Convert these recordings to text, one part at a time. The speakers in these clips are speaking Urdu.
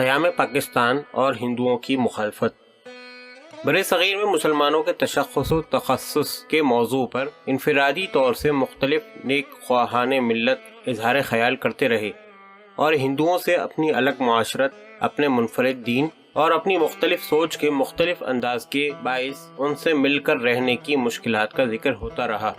قیام پاکستان اور ہندوؤں کی مخالفت۔ برِ صغیر میں مسلمانوں کے تشخص و تخصص کے موضوع پر انفرادی طور سے مختلف نیک خواہان ملت اظہار خیال کرتے رہے اور ہندوؤں سے اپنی الگ معاشرت، اپنے منفرد دین اور اپنی مختلف سوچ کے مختلف انداز کے باعث ان سے مل کر رہنے کی مشکلات کا ذکر ہوتا رہا۔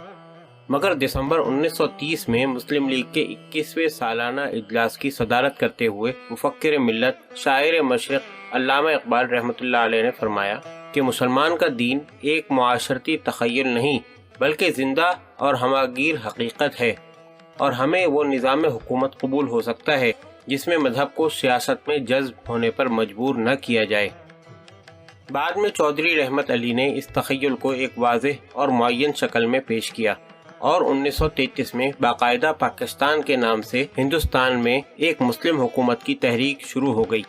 مگر دسمبر 1930 میں مسلم لیگ کے 21ویں سالانہ اجلاس کی صدارت کرتے ہوئے مفکر ملت، شاعر مشرق علامہ اقبال رحمۃ اللہ علیہ نے فرمایا کہ مسلمان کا دین ایک معاشرتی تخیل نہیں بلکہ زندہ اور ہماگیر حقیقت ہے، اور ہمیں وہ نظام حکومت قبول ہو سکتا ہے جس میں مذہب کو سیاست میں جذب ہونے پر مجبور نہ کیا جائے۔ بعد میں چودھری رحمت علی نے اس تخیل کو ایک واضح اور معین شکل میں پیش کیا اور 1933 میں باقاعدہ پاکستان کے نام سے ہندوستان میں ایک مسلم حکومت کی تحریک شروع ہو گئی۔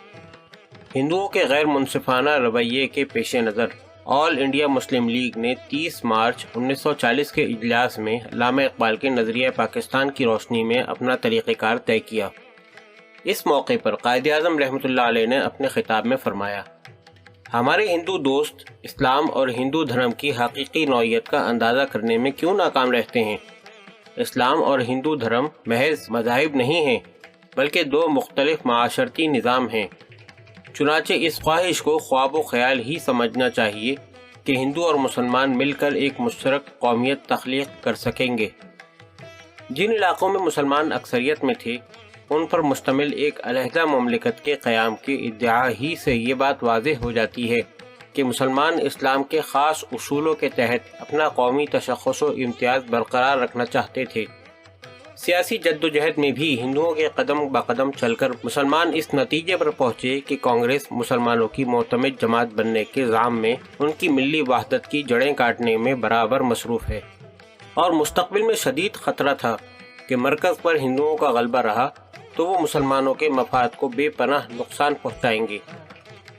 ہندوؤں کے غیر منصفانہ رویے کے پیش نظر آل انڈیا مسلم لیگ نے 30 مارچ 1940 کے اجلاس میں علامہ اقبال کے نظریہ پاکستان کی روشنی میں اپنا طریقہ کار طے کیا۔ اس موقع پر قائد اعظم رحمۃ اللہ علیہ نے اپنے خطاب میں فرمایا، ہمارے ہندو دوست اسلام اور ہندو دھرم کی حقیقی نوعیت کا اندازہ کرنے میں کیوں ناکام رہتے ہیں؟ اسلام اور ہندو دھرم محض مذاہب نہیں ہیں بلکہ دو مختلف معاشرتی نظام ہیں۔ چنانچہ اس خواہش کو خواب و خیال ہی سمجھنا چاہیے کہ ہندو اور مسلمان مل کر ایک مشترک قومیت تخلیق کر سکیں گے۔ جن علاقوں میں مسلمان اکثریت میں تھے ان پر مشتمل ایک علیحدہ مملکت کے قیام کے ادعا ہی سے یہ بات واضح ہو جاتی ہے کہ مسلمان اسلام کے خاص اصولوں کے تحت اپنا قومی تشخص و امتیاز برقرار رکھنا چاہتے تھے۔ سیاسی جدوجہد میں بھی ہندوؤں کے قدم بقدم چل کر مسلمان اس نتیجے پر پہنچے کہ کانگریس مسلمانوں کی معتمد جماعت بننے کے زعم میں ان کی ملی وحدت کی جڑیں کاٹنے میں برابر مصروف ہے، اور مستقبل میں شدید خطرہ تھا کہ مرکز پر ہندوؤں کا غلبہ رہا تو وہ مسلمانوں کے مفاد کو بے پناہ نقصان پہنچائیں گے۔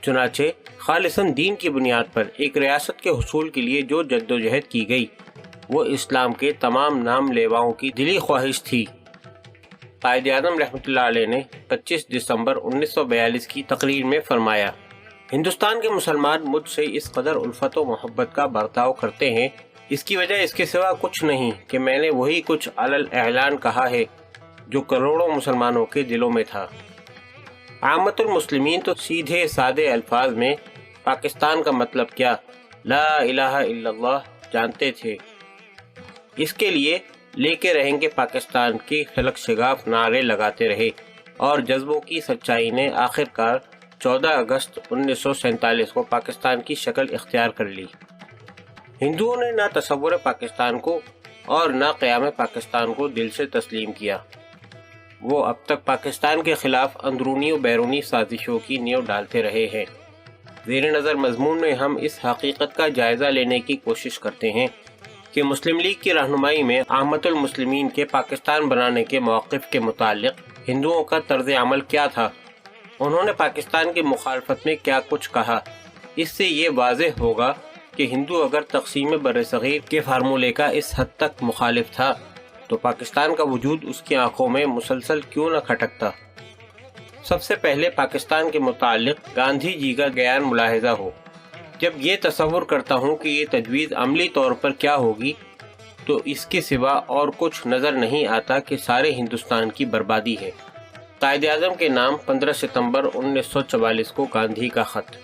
چنانچہ خالصاً دین کی بنیاد پر ایک ریاست کے حصول کے لیے جو جدوجہد کی گئی وہ اسلام کے تمام نام لیواؤں کی دلی خواہش تھی۔ قائد اعظم رحمۃ اللہ علیہ نے 25 دسمبر 1942 کی تقریر میں فرمایا، ہندوستان کے مسلمان مجھ سے اس قدر الفت و محبت کا برتاؤ کرتے ہیں، اس کی وجہ اس کے سوا کچھ نہیں کہ میں نے وہی کچھ علی الاعلان کہا ہے جو کروڑوں مسلمانوں کے دلوں میں تھا۔ عامت المسلمین تو سیدھے سادے الفاظ میں پاکستان کا مطلب کیا، لا الہ الا اللہ جانتے تھے۔ اس کے لیے لے کے رہیں گے پاکستان کے فلک شگاف نعرے لگاتے رہے، اور جذبوں کی سچائی نے آخر کار 14 اگست 1947 کو پاکستان کی شکل اختیار کر لی۔ ہندوؤں نے نہ تصور پاکستان کو اور نہ قیام پاکستان کو دل سے تسلیم کیا۔ وہ اب تک پاکستان کے خلاف اندرونی و بیرونی سازشوں کی نیو ڈالتے رہے ہیں۔ زیر نظر مضمون میں ہم اس حقیقت کا جائزہ لینے کی کوشش کرتے ہیں کہ مسلم لیگ کی رہنمائی میں عامت المسلمین کے پاکستان بنانے کے موقف کے متعلق ہندوؤں کا طرز عمل کیا تھا، انہوں نے پاکستان کی مخالفت میں کیا کچھ کہا۔ اس سے یہ واضح ہوگا کہ ہندو اگر تقسیم برصغیر کے فارمولے کا اس حد تک مخالف تھا تو پاکستان کا وجود اس کی آنکھوں میں مسلسل کیوں نہ کھٹکتا۔ سب سے پہلے پاکستان کے متعلق گاندھی جی کا گیان ملاحظہ ہو۔ جب یہ تصور کرتا ہوں کہ یہ تجویز عملی طور پر کیا ہوگی تو اس کے سوا اور کچھ نظر نہیں آتا کہ سارے ہندوستان کی بربادی ہے۔ قائد اعظم کے نام 15 ستمبر 1944 کو گاندھی کا خط۔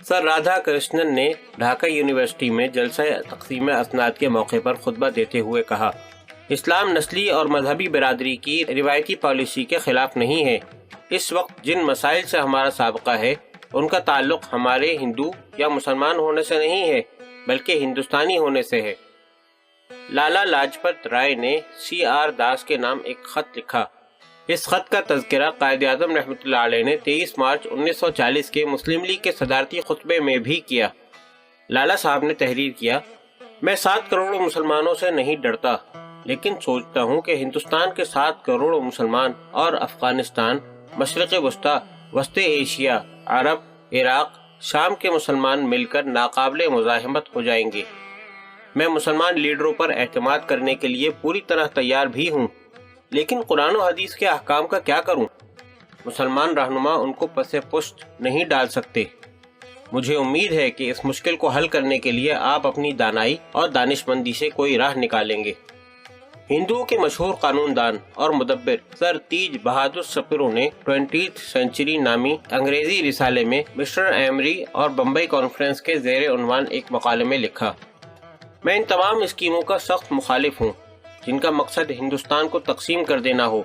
سر رادھا کرشنن نے ڈھاکہ یونیورسٹی میں جلسہ تقسیم اسناد کے موقع پر خطبہ دیتے ہوئے کہا، اسلام نسلی اور مذہبی برادری کی روایتی پالیسی کے خلاف نہیں ہے۔ اس وقت جن مسائل سے ہمارا سابقہ ہے ان کا تعلق ہمارے ہندو یا مسلمان ہونے سے نہیں ہے بلکہ ہندوستانی ہونے سے ہے۔ لالا لاجپت رائے نے CR داس کے نام ایک خط لکھا۔ اس خط کا تذکرہ قائد اعظم رحمۃ اللہ علیہ نے 23 مارچ 1940 کے مسلم لیگ کے صدارتی خطبے میں بھی کیا۔ لالا صاحب نے تحریر کیا، میں 7 کروڑ مسلمانوں سے نہیں ڈرتا، لیکن سوچتا ہوں کہ ہندوستان کے 7 کروڑ مسلمان اور افغانستان، مشرق وسطی، وسط ایشیا، عرب، عراق، شام کے مسلمان مل کر ناقابل مزاحمت ہو جائیں گے۔ میں مسلمان لیڈروں پر اعتماد کرنے کے لیے پوری طرح تیار بھی ہوں، لیکن قرآن و حدیث کے احکام کا کیا کروں؟ مسلمان رہنما ان کو پس پشت نہیں ڈال سکتے۔ مجھے امید ہے کہ اس مشکل کو حل کرنے کے لیے آپ اپنی دانائی اور دانشمندی سے کوئی راہ نکالیں گے۔ ہندوؤں کے مشہور قانون دان اور مدبر سر تیج بہادر سپرو نے 20th سینچری نامی انگریزی رسالے میں مسٹر ایمری اور بمبئی کانفرنس کے زیر عنوان ایک مقالے میں لکھا، میں ان تمام اسکیموں کا سخت مخالف ہوں جن کا مقصد ہندوستان کو تقسیم کر دینا ہو۔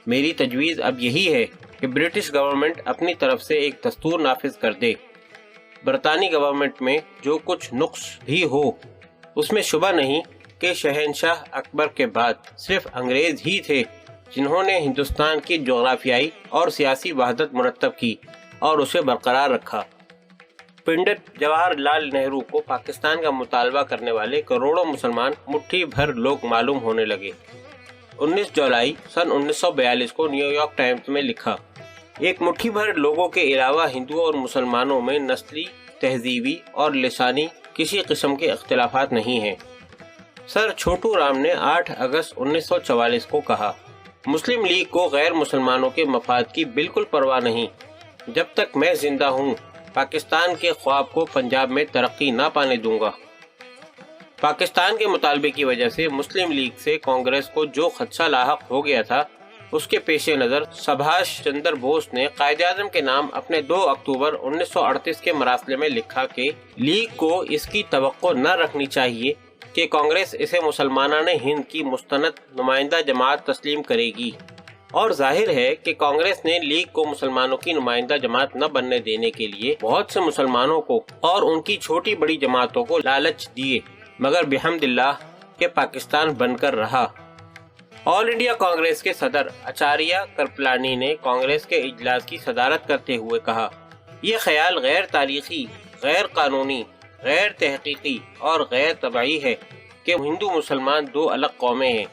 میری تجویز اب یہی ہے کہ برٹش گورنمنٹ اپنی طرف سے ایک دستور نافذ کر دے۔ برطانوی گورنمنٹ میں جو کچھ نقص بھی ہو، اس میں شبہ نہیں کہ شہنشاہ اکبر کے بعد صرف انگریز ہی تھے جنہوں نے ہندوستان کی جغرافیائی اور سیاسی وحدت مرتب کی اور اسے برقرار رکھا۔ پنڈت جواہر لال نہرو کو پاکستان کا مطالبہ کرنے والے کروڑوں مسلمان مٹھی بھر لوگ معلوم ہونے لگے۔ 19 جولائی سن 1942 کو نیو یارک ٹائمز میں لکھا، ایک مٹھی بھر لوگوں کے علاوہ ہندوؤں اور مسلمانوں میں نسلی، تہذیبی اور لسانی کسی قسم کے اختلافات نہیں ہیں۔ سر چھوٹو رام نے 8 اگست 1944 کو کہا، مسلم لیگ کو غیر مسلمانوں کے مفاد کی بالکل پرواہ نہیں۔ جب تک میں زندہ ہوں پاکستان کے خواب کو پنجاب میں ترقی نہ پانے دوں گا۔ پاکستان کے مطالبے کی وجہ سے مسلم لیگ سے کانگریس کو جو خدشہ لاحق ہو گیا تھا، اس کے پیش نظر سبھاش چندر بوس نے قائد اعظم کے نام اپنے 2 اکتوبر 1938 کے مراسلے میں لکھا کہ لیگ کو اس کی توقع نہ رکھنی چاہیے کہ کانگریس اسے مسلمانان ہند کی مستند نمائندہ جماعت تسلیم کرے گی، اور ظاہر ہے کہ کانگریس نے لیگ کو مسلمانوں کی نمائندہ جماعت نہ بننے دینے کے لیے بہت سے مسلمانوں کو اور ان کی چھوٹی بڑی جماعتوں کو لالچ دیے، مگر بحمد اللہ کہ پاکستان بن کر رہا۔ آل انڈیا کانگریس کے صدر اچاریہ کرپلانی نے کانگریس کے اجلاس کی صدارت کرتے ہوئے کہا، یہ خیال غیر تاریخی، غیر قانونی، غیر تحقیقی اور غیر طبعی ہے کہ ہندو مسلمان 2 الگ قومیں ہیں۔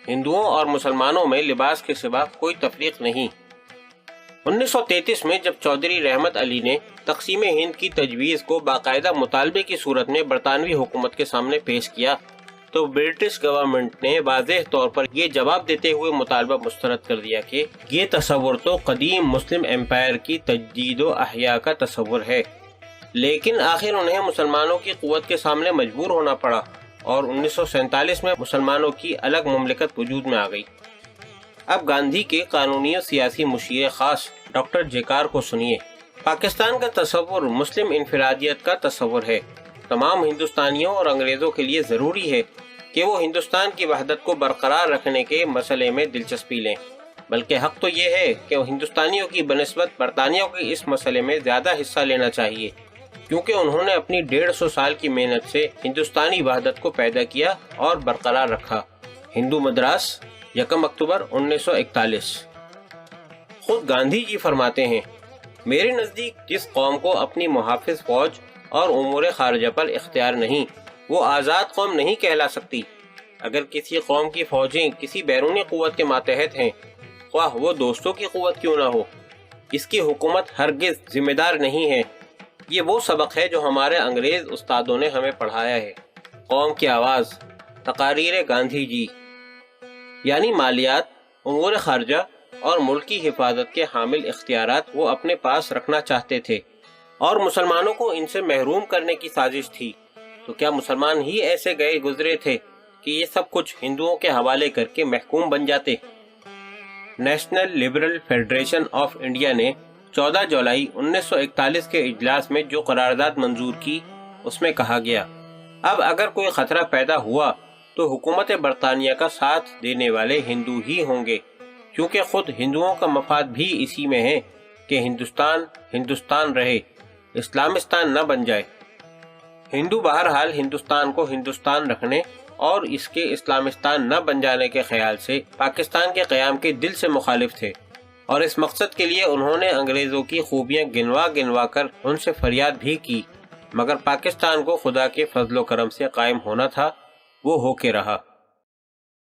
ہندوؤں اور مسلمانوں میں لباس کے سوا کوئی تفریق نہیں۔ 1933 میں جب چودھری رحمت علی نے تقسیم ہند کی تجویز کو باقاعدہ مطالبے کی صورت میں برطانوی حکومت کے سامنے پیش کیا تو برٹش گورنمنٹ نے واضح طور پر یہ جواب دیتے ہوئے مطالبہ مسترد کر دیا کہ یہ تصور تو قدیم مسلم امپائر کی تجدید و احیاء کا تصور ہے، لیکن آخر انہیں مسلمانوں کی قوت کے سامنے مجبور ہونا پڑا اور 1947 میں مسلمانوں کی الگ مملکت وجود میں آ گئی۔ اب گاندھی کے قانونی و سیاسی مشیر خاص ڈاکٹر جیکار کو سنیے۔ پاکستان کا تصور مسلم انفرادیت کا تصور ہے۔ تمام ہندوستانیوں اور انگریزوں کے لیے ضروری ہے کہ وہ ہندوستان کی وحدت کو برقرار رکھنے کے مسئلے میں دلچسپی لیں، بلکہ حق تو یہ ہے کہ ہندوستانیوں کی بنسبت برطانیوں کے اس مسئلے میں زیادہ حصہ لینا چاہیے، کیونکہ انہوں نے اپنی 150 سال کی محنت سے ہندوستانی وحدت کو پیدا کیا اور برقرار رکھا۔ ہندو مدراس، 1 اکتوبر 1941۔ خود گاندھی جی فرماتے ہیں، میرے نزدیک جس قوم کو اپنی محافظ فوج اور امور خارجہ پر اختیار نہیں، وہ آزاد قوم نہیں کہلا سکتی۔ اگر کسی قوم کی فوجیں کسی بیرونی قوت کے ماتحت ہیں، خواہ وہ دوستوں کی قوت کیوں نہ ہو، اس کی حکومت ہرگز ذمہ دار نہیں ہے۔ یہ وہ سبق ہے جو ہمارے انگریز استادوں نے ہمیں پڑھایا ہے۔ قوم کی آواز، تقاریر گاندھی جی، یعنی مالیات، امور خارجہ اور ملک کی حفاظت کے حامل اختیارات وہ اپنے پاس رکھنا چاہتے تھے اور مسلمانوں کو ان سے محروم کرنے کی سازش تھی۔ تو کیا مسلمان ہی ایسے گئے گزرے تھے کہ یہ سب کچھ ہندوؤں کے حوالے کر کے محکوم بن جاتے؟ National liberal federation of India نے 14 جولائی 1941 کے اجلاس میں جو قرارداد منظور کی، اس میں کہا گیا، اب اگر کوئی خطرہ پیدا ہوا تو حکومت برطانیہ کا ساتھ دینے والے ہندو ہی ہوں گے، کیونکہ خود ہندوؤں کا مفاد بھی اسی میں ہے کہ ہندوستان ہندوستان رہے، اسلامستان نہ بن جائے۔ ہندو بہرحال ہندوستان کو ہندوستان رکھنے اور اس کے اسلامستان نہ بن جانے کے خیال سے پاکستان کے قیام کے دل سے مخالف تھے، اور اس مقصد کے لیے انہوں نے انگریزوں کی خوبیاں گنوا کر ان سے فریاد بھی کی، مگر پاکستان کو خدا کے فضل و کرم سے قائم ہونا تھا، وہ ہو کے رہا۔